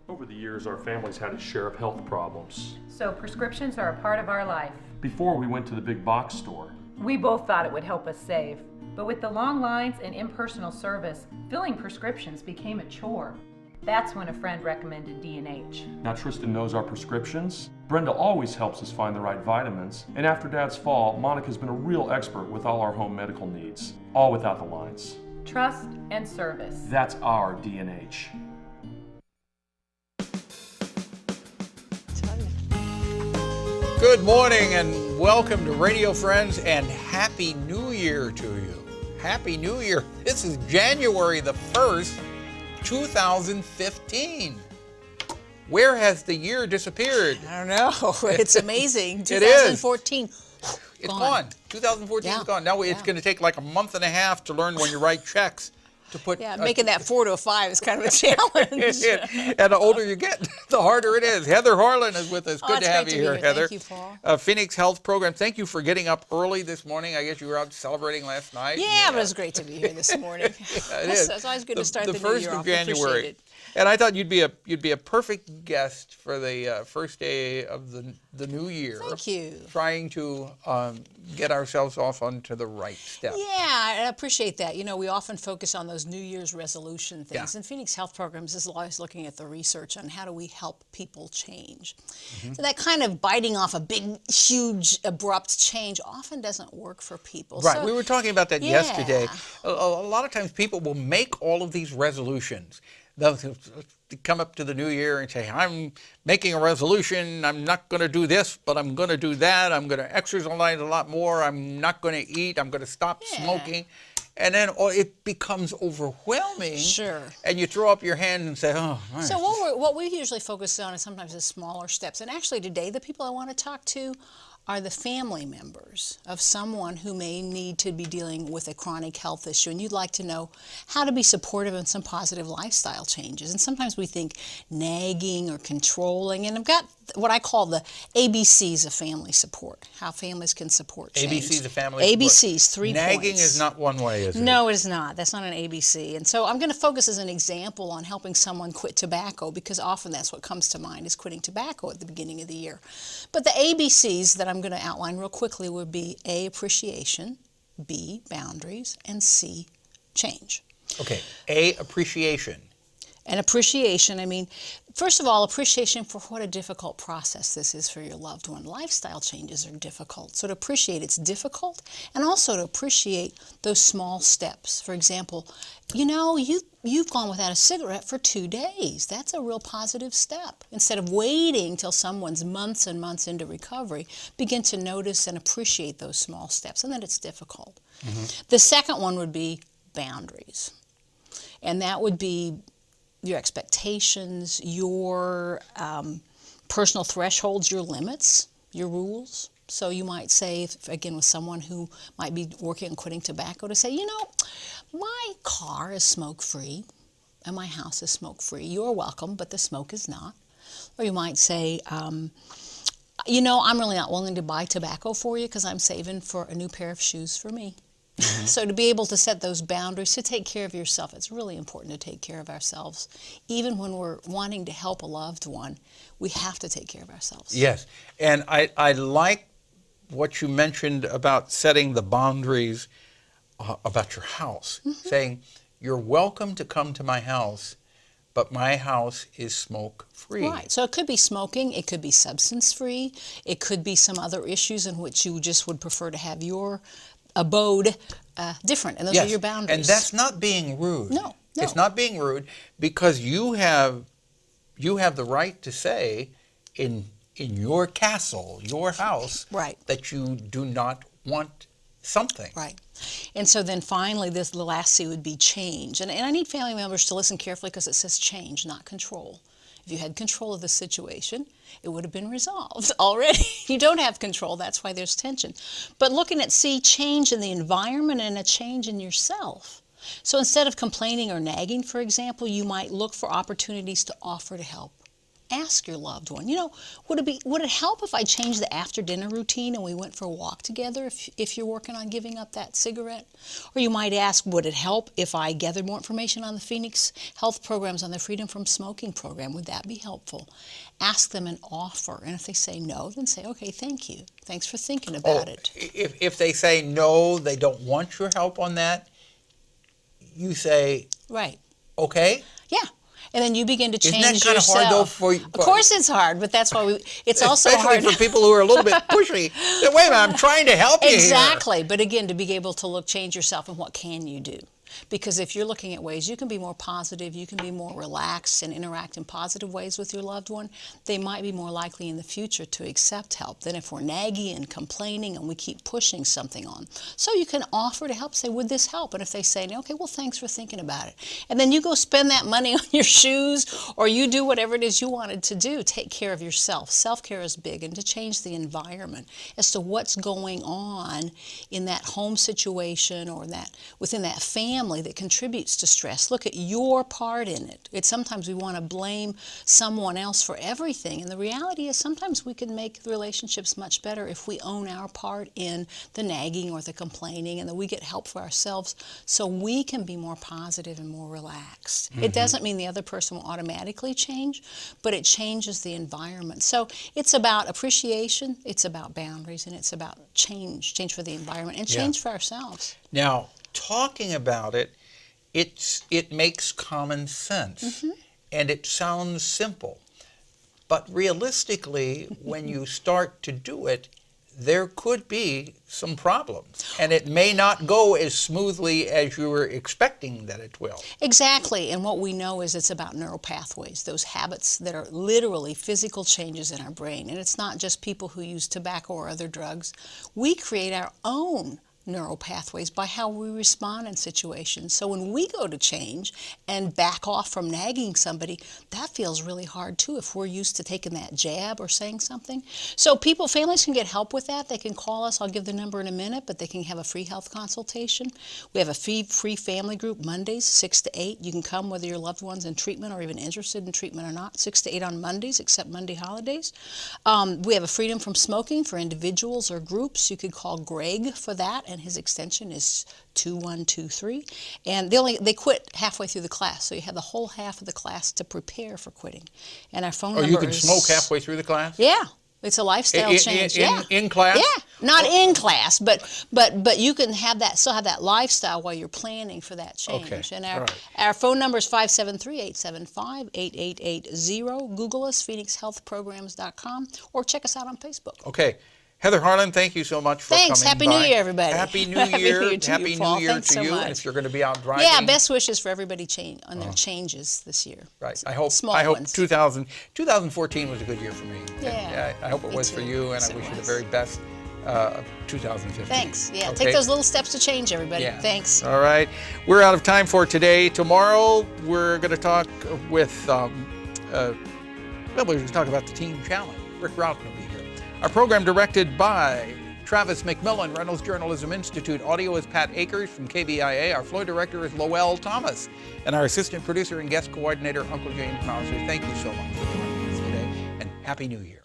Over the years, our family's had a share of health problems. So prescriptions are a part of our life. Before we went to the big box store. We both thought it would help us save. But with the long lines and impersonal service, filling prescriptions became a chore. That's when a friend recommended D&H. Now Tristan knows our prescriptions. Brenda always helps us find the right vitamins. And after Dad's fall, Monica's been a real expert with all our home medical needs. All without the lines. Trust and service. That's our D&H. Good morning and welcome to Radio Friends and Happy New Year to you. Happy New Year. This is January the 1st, 2015. Where has the year disappeared? I don't know. It's amazing. It is. 2014. It's gone. 2014 is gone. Now it's going to take like a month and a half to learn when you write checks to put. Yeah, making that 4 to a 5 is kind of a challenge. And the older you get, the harder it is. Heather Harlan is with us. Good to have you here, Heather. Thank you, Paul. Phoenix Health Program. Thank you for getting up early this morning. I guess you were out celebrating last night. Yeah, but it was great to be here this morning. It is. It's always good to start the new first year of off. January. And I thought you'd be a perfect guest for the first day of the new year. Thank you. Trying to get ourselves off onto the right step. Yeah, I appreciate that. You know, we often focus on those New Year's resolution things. Yeah. And Phoenix Health Programs is always looking at the research on how do we help people change. So that kind of biting off a big, huge, abrupt change often doesn't work for people. Right. So, We were talking about that yesterday. Yeah. A lot of times people will make all of these resolutions. They'll come up to the new year and say, I'm making a resolution. I'm not going to do this, but I'm going to do that. I'm going to exercise a lot more. I'm not going to eat. I'm going to stop smoking. And then it becomes overwhelming. Sure. And you throw up your hands and say, oh, man. So what we usually focus on is sometimes the smaller steps. And actually today, the people I want to talk to are the family members of someone who may need to be dealing with a chronic health issue, and you'd like to know how to be supportive in some positive lifestyle changes. And sometimes we think nagging or controlling, and I've got what I call the ABCs of family support, how families can support change. ABCs of family support. ABCs, 3 points. Nagging is not one way, is it? No, it is not. That's not an ABC. And so I'm going to focus as an example on helping someone quit tobacco, because often that's what comes to mind is quitting tobacco at the beginning of the year. But the ABCs that I'm going to outline real quickly would be A, appreciation, B, boundaries, and C, change. Okay, A, appreciation. And appreciation, I mean, first of all, appreciation for what a difficult process this is for your loved one. Lifestyle changes are difficult. So to appreciate it's difficult, and also to appreciate those small steps. For example, you know, you've gone without a cigarette for 2 days. That's a real positive step. Instead of waiting till someone's months and months into recovery, begin to notice and appreciate those small steps, and that it's difficult. The second one would be boundaries. And that would be your expectations, your personal thresholds, your limits, your rules. So you might say, again, with someone who might be working on quitting tobacco, to say, you know, my car is smoke-free and my house is smoke-free. You're welcome, but the smoke is not. Or you might say, you know, I'm really not willing to buy tobacco for you because I'm saving for a new pair of shoes for me. So to be able to set those boundaries, to take care of yourself, it's really important to take care of ourselves. Even when we're wanting to help a loved one, we have to take care of ourselves. Yes, and I like what you mentioned about setting the boundaries about your house, saying, you're welcome to come to my house, but my house is smoke-free. Right, so it could be smoking, it could be substance-free, it could be some other issues in which you just would prefer to have your abode different, and those are your boundaries. And that's not being rude. No. It's not being rude, because you have the right to say in your castle, your house, right, that you do not want something. Right. And so then finally, the last C would be change. And I need family members to listen carefully, because it says change, not control. If you had control of the situation, it would have been resolved already. You don't have control, that's why there's tension. But looking at C, change in the environment and a change in yourself. So instead of complaining or nagging, for example, you might look for opportunities to offer to help. Ask your loved one, would it help if I changed the after dinner routine and we went for a walk together if you're working on giving up that cigarette? Or you might ask, would it help if I gathered more information on the Phoenix Health programs, on the Freedom from Smoking program? Would that be helpful? Ask them an offer, and if they say no, then say, okay, thank you. Thanks for thinking about it. If they say no, they don't want your help on that, you say, right. Okay. Yeah. And then you begin to change yourself. Isn't that kind yourself. of hard, though, for you? Of course it's hard, but that's why it's also hard. Especially for people who are a little bit pushy. Wait a minute, I'm trying to help you Exactly. But again, to be able to change yourself, and what can you do? Because if you're looking at ways you can be more positive, you can be more relaxed and interact in positive ways with your loved one, they might be more likely in the future to accept help than if we're naggy and complaining and we keep pushing something on. So you can offer to help, say, would this help? And if they say, okay, well, thanks for thinking about it. And then you go spend that money on your shoes, or you do whatever it is you wanted to do. Take care of yourself. Self-care is big, and to change the environment as to what's going on in that home situation or within that family that contributes to stress. Look at your part in it. Sometimes we want to blame someone else for everything, and the reality is sometimes we can make the relationships much better if we own our part in the nagging or the complaining, and that we get help for ourselves so we can be more positive and more relaxed. It doesn't mean the other person will automatically change, but it changes the environment. So it's about appreciation, it's about boundaries, and it's about change for the environment and change for ourselves. Now, talking about it, it makes common sense, and it sounds simple. But realistically, when you start to do it, there could be some problems, and it may not go as smoothly as you were expecting that it will. Exactly, and what we know is it's about neural pathways, those habits that are literally physical changes in our brain. And it's not just people who use tobacco or other drugs. We create our own neural pathways by how we respond in situations. So when we go to change and back off from nagging somebody, that feels really hard too if we're used to taking that jab or saying something. So families can get help with that. They can call us. I'll give the number in a minute, but they can have a free health consultation. We have a free family group Mondays, 6 to 8. You can come whether your loved one's in treatment or even interested in treatment or not, 6 to 8 on Mondays, except Monday holidays. We have a Freedom from Smoking for individuals or groups. You could call Greg for that, and his extension is 2123. And they quit halfway through the class, so you have the whole half of the class to prepare for quitting. And our phone number you can smoke halfway through the class? Yeah. It's a lifestyle change. In class? Yeah, not in class, but you can still have that lifestyle while you're planning for that change. Okay. And our phone number is 573-875-8880. Google us, phoenixhealthprograms.com, or check us out on Facebook. Okay. Heather Harlan, thank you so much for coming by. Thanks. Happy New Year, everybody. Happy New Year. Happy New Year to you. And if you're going to be out driving. Yeah, best wishes for everybody on their changes this year. Right. I hope Small ones. 2014 was a good year for me. Yeah. I hope it was for you, and I wish you the very best of 2015. Thanks. Yeah, okay. Take those little steps to change, everybody. Yeah. Thanks. All right. We're out of time for today. Tomorrow, we're going to talk with, we're going to talk about the Teen Challenge. Rick Routon will be here. Our program directed by Travis McMillan, Reynolds Journalism Institute. Audio is Pat Akers from KBIA. Our floor director is Lowell Thomas. And our assistant producer and guest coordinator, Uncle James Mauser. Thank you so much for joining us today, and Happy New Year.